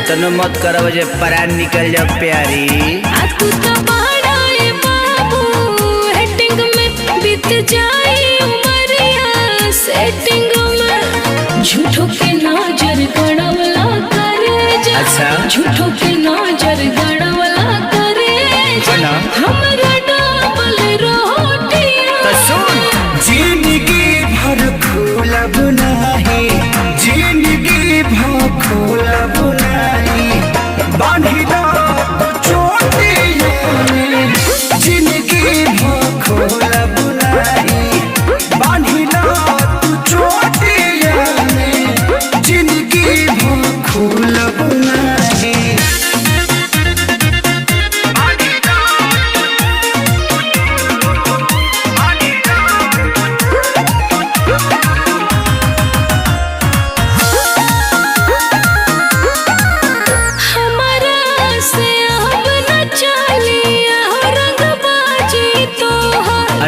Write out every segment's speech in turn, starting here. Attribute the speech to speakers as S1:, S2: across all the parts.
S1: इतना मत करो जे परान निकल जाओ प्यारी।
S2: तू तो बड़ा है बाबू हेटिंग में बीत जाए उमरिया सेटिंग में झूठों के नजर गड़वला करे जा।
S1: अच्छा
S2: झूठों के नजर गड़वला करे जा। हमरा डबल रोटियां
S1: तो सुन
S3: जिंदगी भर खोलब नहीं, जिंदगी भर खोलब नहीं, बांधी दो तो चोटियों में। जिंदगी भर खोलब नहीं, बांधी दो तो चोटियों में। जिंदगी भर खोलब नहीं।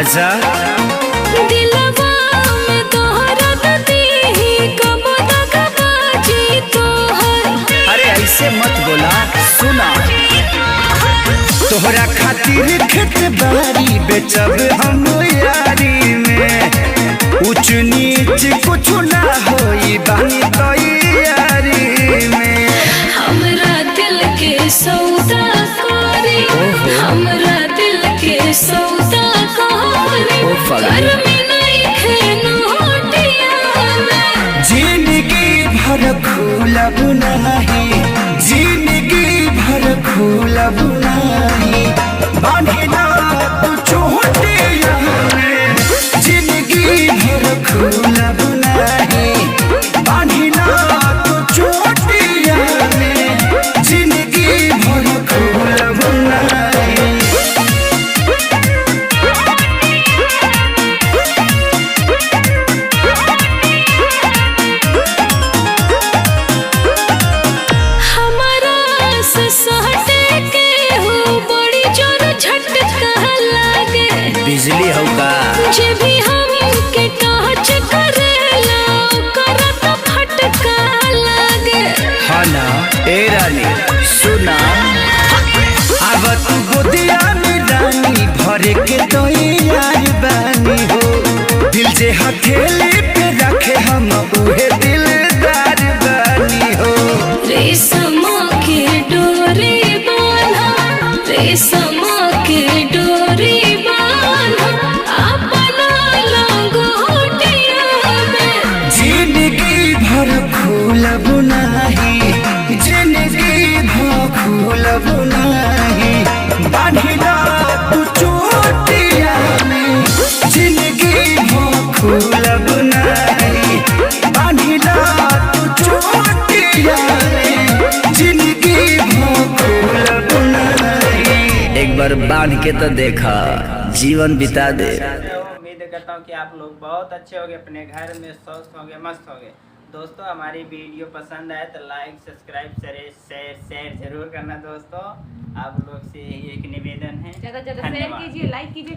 S1: अच्छा
S2: दिलवा में तोहरा दी कब तक बाजी तोहर।
S1: अरे ऐसे मत बोला। सुना
S3: तोहरा खातिर खेत बारी बेचब हम यारी में। ऊंच नीच कुछ ना होई बानी तैयारी में।
S2: हमरा दिल के सौदा करे, हमरा दिल के सौदा करे, घर में नहीं खेनोटिया में।
S3: जिंदगी भर खोलब नहीं, जिंदगी भर खोलब नहीं, बांधी ना तू चोटियों में। जिंदगी भर खोलब नहीं, बांधी ना तू चोटियों में। जिंदगी भर खोलब नहीं।
S2: हमारा से सहटे के हो बड़ी जोर झटका लागे।
S1: बिजली हो का
S2: जे भी हमके टच करेला ओकरा तो फटका लागे।
S1: हाँ ना ए रानी सुना।
S3: अब तू गोदिया में रानी भरे के तो यार बानी हो। दिल जे हथेली पे रखे हम उहे दिलदार बानी हो।
S2: रेशम के डोरी बांधा, रेशम के डोरी बांधा अपना लंगोटिया में।
S3: जिंदगी भर खोलब नहीं, जिंदगी भर खोलब नहीं, बांधी ना तू चोटिया में। जिंदगी भर खोलब नहीं, बांधी ना तू चोटिया में। जिंदगी भर खोलब नहीं।
S1: एक बार बांध के तो देखा जीवन बिता दे।
S4: उम्मीद करता हूँ कि आप लोग बहुत अच्छे होंगे, अपने घर में स्वस्थ होंगे, मस्त होंगे। दोस्तों हमारी वीडियो पसंद आए तो लाइक सब्सक्राइब शेयर जरूर करना दोस्तों। आप लोग से यही एक निवेदन है।
S5: ज़्यादा शेयर कीजिए, लाइक कीजिए।